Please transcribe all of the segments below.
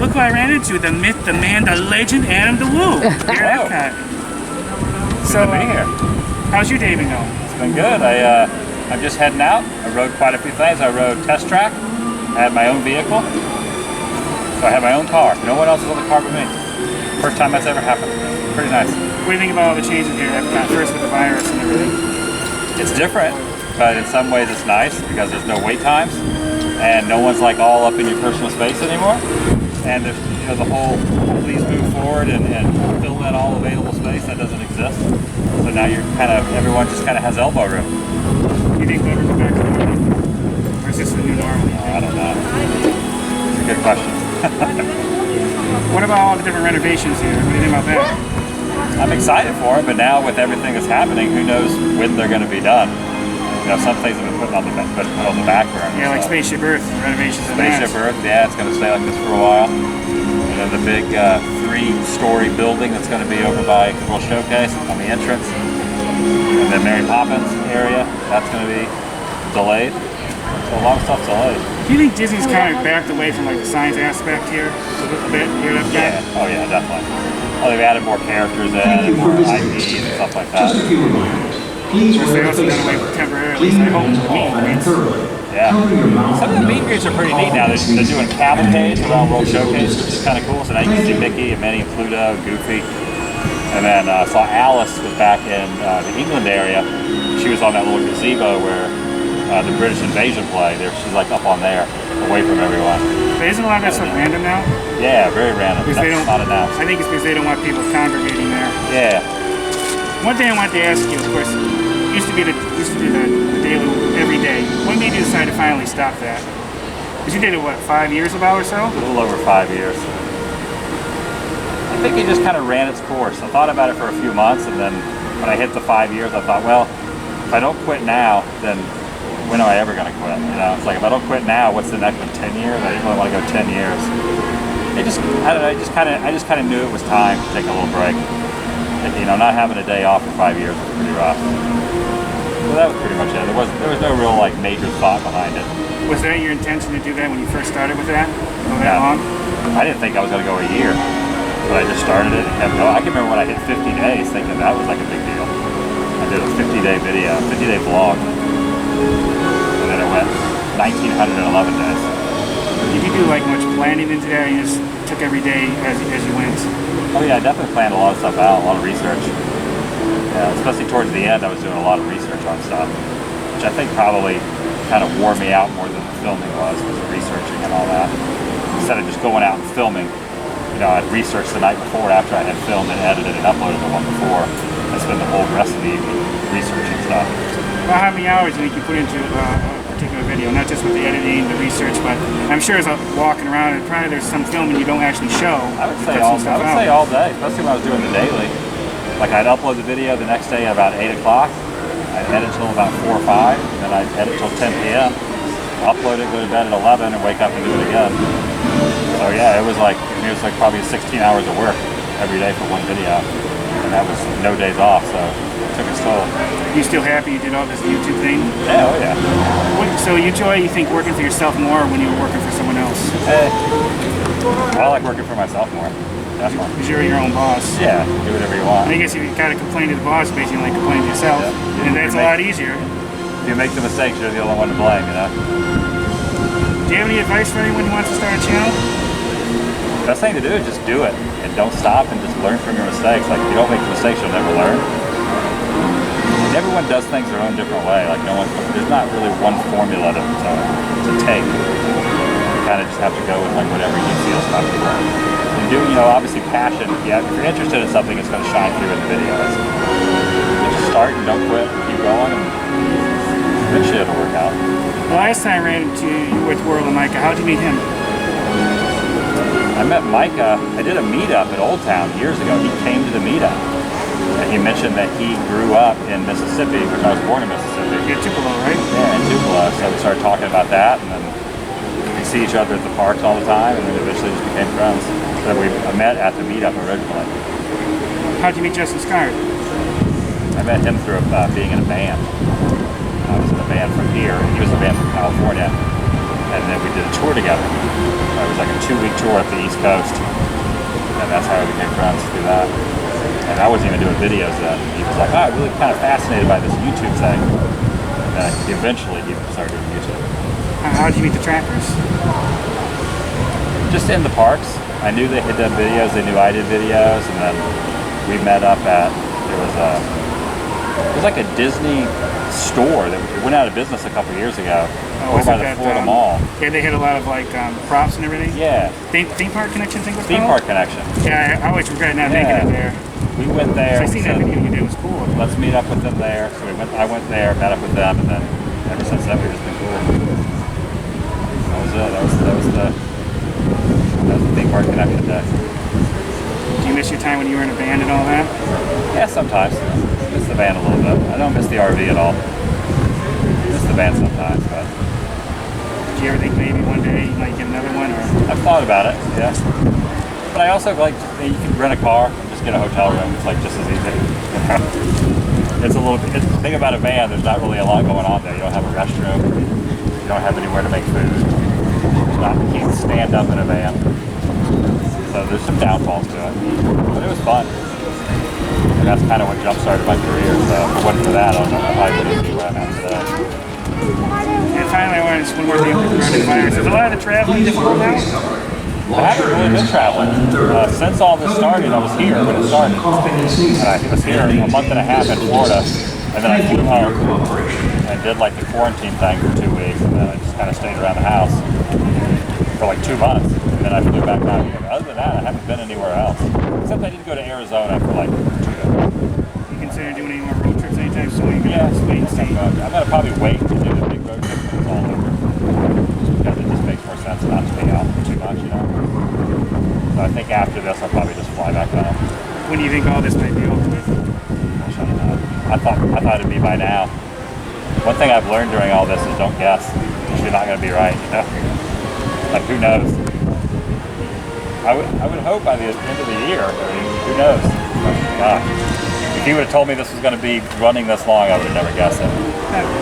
look who I ran into, the myth, the man, the legend, Adamthewoo, here at Epcot. So, how's your day been going? It's been good. I'm just heading out. I rode quite a few things. I rode test track. I had my own vehicle. So I have my own car. No one else is on the car but me. First time that's ever happened. Pretty nice. What do you think about all the changes here at Epcot? First with the virus and everything. It's different, but in some ways it's nice because there's no wait times and no one's like all up in your personal space anymore. And there's, you know, the whole please move forward and fill that all available space that doesn't exist. So now you're kind of, everyone just kind of has elbow room. Do you think we'll ever go back to normal? Or is this the new normal? I don't know. It's a good question. What about all the different renovations here? What do you think about that? I'm excited for it, but now with everything that's happening, who knows when they're going to be done. You know, some things have been put on the back burner. Yeah, like Spaceship Earth renovations. Spaceship Earth, yeah, it's going to stay like this for a while. And then the big 3-story building that's going to be over by World Showcase on the entrance. And then Mary Poppins area, that's going to be delayed. So a lot of stuff's delayed. Do you think Disney's kind of backed away from like the science aspect here a bit here at Epcot? Yeah, oh yeah, definitely. Oh, they've added more characters in and more IP and stuff like that. Just a few reminders. Please wear also done away with temporarily. I hope yeah. Some of the meet and greets are pretty neat now. They're doing cavalcades around World Showcase, which is kind of cool. So now you can see Mickey and Minnie and Pluto, Goofy. And then I saw Alice was back in the England area. She was on that little gazebo where the British invasion play. She's like up on there, away from everyone. But isn't a lot of that stuff random now? Yeah, very random. That's not announced. I think it's because they don't want people congregating there. Yeah. One thing I wanted to ask you, of course, used to do the Thedailywoo every day. What made you decide to finally stop that? Because you did it, what, 5 years about or so? A little over 5 years. I think it just kind of ran its course. I thought about it for a few months, and then when I hit the 5 years, I thought, well, if I don't quit now, then when am I ever going to quit? You know, it's like if I don't quit now, what's the next one? 10 years? I didn't really want to go 10 years. I don't know. I just kind of knew it was time to take a little break. You know, not having a day off for 5 years was pretty rough. So that was pretty much it. There was no real like major thought behind it. Was that your intention to do that when you first started with that? Go that long? I didn't think I was going to go a year, but I just started it and kept going. I can remember when I hit 50 days, thinking that was like a big deal. I did a 50-day video, 50-day vlog, and then it went 1,911 days. Did you do like much planning into that? You just took every day as you went? Oh yeah, I definitely planned a lot of stuff out, a lot of research. Yeah, especially towards the end, I was doing a lot of research on stuff, which I think probably kind of wore me out more than the filming was researching and all that. Instead of just going out and filming, you know, I'd research the night before after I had filmed and edited and uploaded the one before. I spend the whole rest of the evening researching stuff. Well, how many hours do you think you put into a particular video? Not just with the editing, the research, but I'm sure as I'm walking around, and probably there's some filming you don't actually show. I would say all day, especially when I was doing the daily. Like I'd upload the video the next day at about 8 o'clock. I'd edit till about 4 or 5, and then I'd edit till 10 p.m. Upload it, go to bed at 11, and wake up and do it again. So yeah, it was like probably 16 hours of work every day for one video, and that was no days off, so it took its toll. You still happy you did all this YouTube thing? Yeah, oh yeah. So you think working for yourself more when you were working for someone else? I like working for myself more. Definitely. Because you're your own boss. Yeah, do whatever you want. I guess if you kind of complain to the boss, basically like complain to yourself, and that's a lot easier. If you make the mistakes, you're the only one to blame, you know? Do you have any advice for anyone who wants to start a channel? The best thing to do is just do it, and don't stop, and just learn from your mistakes. Like, if you don't make the mistakes, you'll never learn. And everyone does things their own different way. Like, there's not really one formula to take. You kind of just have to go with like whatever you feel is comfortable. And do, you know, obviously passion. Yeah, if you're interested in something, it's going to shine through in the videos. You just start and don't quit, keep going, and eventually it'll work out. The last time I ran into you with World and Micah, how'd you meet him? I met Micah. I did a meetup at Old Town years ago. He came to the meetup, and he mentioned that he grew up in Mississippi, which I was born in Mississippi. You're Tupelo, right? Yeah, in Tupelo. So we started talking about that, and then we see each other at the parks all the time, and then eventually just became friends. So we met at the meetup originally. How'd you meet Justin Scott? I met him through being in a band. I was in a band from here, and he was in a band from California, and then we did a tour together. It was like a 2-week tour at the East Coast, and that's how we became friends through that. And I wasn't even doing videos then. He was like, oh, I'm really kind of fascinated by this YouTube thing. And eventually he started doing YouTube. How did you meet the trappers? Just in the parks. I knew they had done videos, they knew I did videos, and then we met up at, it was like a Disney store that went out of business a couple years ago. Oh, over by the Florida Mall. Yeah, they had a lot of like props and everything. Yeah. Theme Park Connection thing was Theme called? Park Connection. Yeah, I always regret not making it there. We went there. I seen that video you did, it was cool. Let's meet up with them there. So I went there, met up with them, and then ever since then we've just been cool. That was it. That was the Theme Park Connection day. Do you miss your time when you were in a band and all that? Yeah, sometimes. Miss the band a little bit. I don't miss the RV at all. Miss the band sometimes, but. Do you ever think maybe one day you might get another one? Or? I've thought about it, yeah. But I also like, you can rent a car and just get a hotel room. It's like just as easy. It's a little, the thing about a van, there's not really a lot going on there. You don't have a restroom. You don't have anywhere to make food. You can't stand up in a van. So there's some downfalls to it. But it was fun. And that's kind of what jump-started my career. So if it wasn't for that, I don't know if I wouldn't be where I'm at today. And finally, I wanted to just one more thing with coronavirus. Is a lot of the traveling difficult now? I haven't really been traveling. Since all this started, I was here when it started. And I was here a month and a half in Florida. And then I flew home and did like the quarantine thing for 2 weeks. And then I just kind of stayed around the house for like 2 months. And then I flew back out here. But other than that, I haven't been anywhere else. Except I did go to Arizona for like 2 days. You consider doing any more road trips anytime soon? Yeah, wait and see. I'm going to probably wait to do the big road trip when it's all over. Because it just makes more sense not to be out too much, you know. So I think after this, I'll probably just fly back home. When do you think all this might be over with? Gosh, I don't know. I thought it'd be by now. One thing I've learned during all this is don't guess. You're not going to be right, you know. Like, who knows? I would hope by the end of the year. I mean, who knows? If you would have told me this was going to be running this long, I would have never guessed it.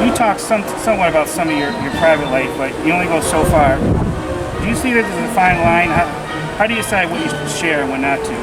You talk somewhat about some of your private life, but you only go so far. Do you see that there's a fine line? How do you decide what you should share and what not to?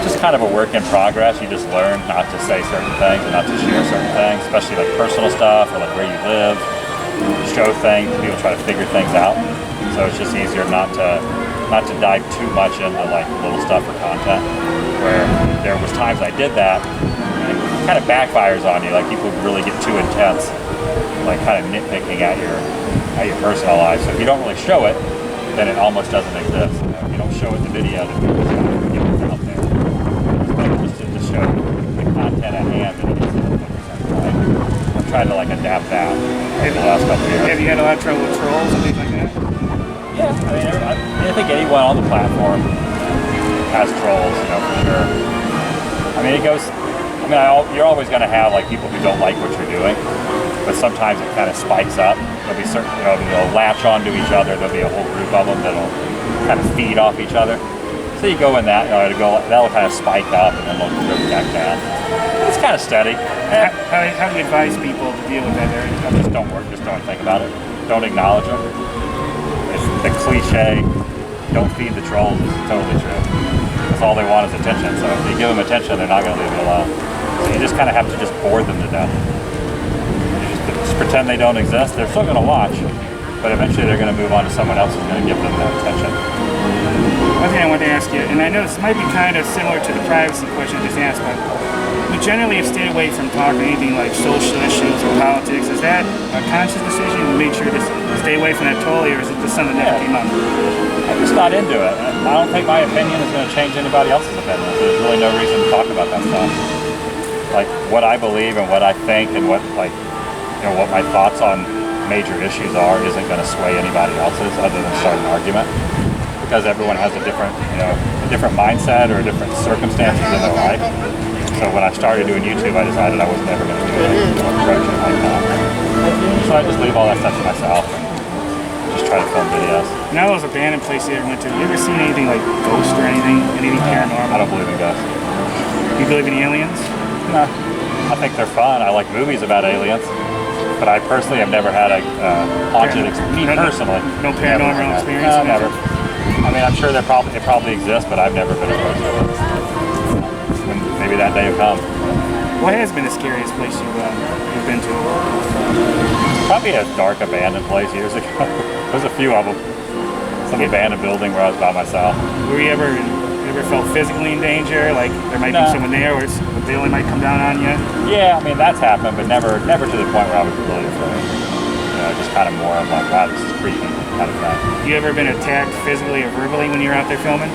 Just kind of a work in progress. You just learn not to say certain things and not to share certain things, especially like personal stuff or like where you live. Show things, people try to figure things out. So it's just easier not to dive too much into like little stuff or content. Where there was times I did that, and it kind of backfires on you. Like people really get too intense, like kind of nitpicking at your personal life. So if you don't really show it, then it almost doesn't exist. You know? If you don't show it in the video, then people just kind of forget what's out there. It's better just to show the content at hand than it is to focus on it, right? I'm trying to like adapt that in the last couple of years. Have you had a lot of trouble with trolls and things like that? Yeah, I think anyone on the platform has trolls, you know, for sure. I mean, you're always going to have like people who don't like what you're doing, but sometimes it kind of spikes up. There'll be certain, you know, they'll latch onto each other. There'll be a whole group of them that'll kind of feed off each other. So you go in that, that'll kind of spike up and then they'll go back down. It's kind of steady. How do you advise people to deal with that area? Just don't work, just don't think about it. Don't acknowledge them. It's the cliche, don't feed the trolls, is totally true. That's all they want is attention. So if you give them attention, they're not going to leave you alone. So you just kind of have to just bore them to death. You just pretend they don't exist. They're still going to watch, but eventually they're going to move on to someone else who's going to give them that attention. One thing I wanted to ask you, and I know this might be kind of similar to the privacy question I just asked, but we generally have stayed away from talking anything like social issues or politics. Is that a conscious decision to make sure to stay away from that totally, or is it just something that came up? I'm just not into it. I don't think my opinion is going to change anybody else's opinion. So there's really no reason to talk about that stuff. Like what I believe and what I think and what what my thoughts on major issues are isn't going to sway anybody else's other than start an argument. Because everyone has a different, a different mindset or different circumstances in their life. So when I started doing YouTube, I decided I was never going to do it approach it like that. So I just leave all that stuff to myself and just try to film videos. Now those abandoned places you ever went to, have you ever seen anything like ghosts or anything paranormal? I don't believe in ghosts. You believe in aliens? No. I think they're fun. I like movies about aliens. but I personally have never had a haunted me personally. No paranormal experience? No, never. I mean, I'm sure it probably exists, but I've never been approached with it. Maybe that day will come. What has been the scariest place you've been to? Probably a dark abandoned place years ago. There's a few of them. Some abandoned building where I was by myself. Were you ever felt physically in danger? Like there might be someone there, or the building might come down on you? Yeah, I mean that's happened, but never to the point where I was really afraid. You know, just kind of more of like, wow, this is creepy kind of thing. You ever been attacked physically or verbally when you were out there filming?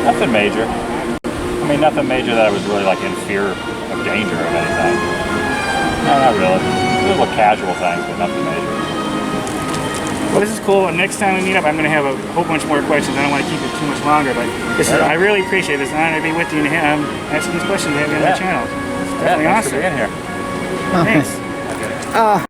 Nothing major. I mean, nothing major that I was really like in fear of danger of anything. No, not really. Little casual things, but nothing major. Well, this is cool. Next time we meet up, I'm going to have a whole bunch more questions. I don't want to keep it too much longer, but I really appreciate this. It's an honor to be with you and asking these questions and have you on the channel. It's definitely awesome. Thanks for being here. Thanks.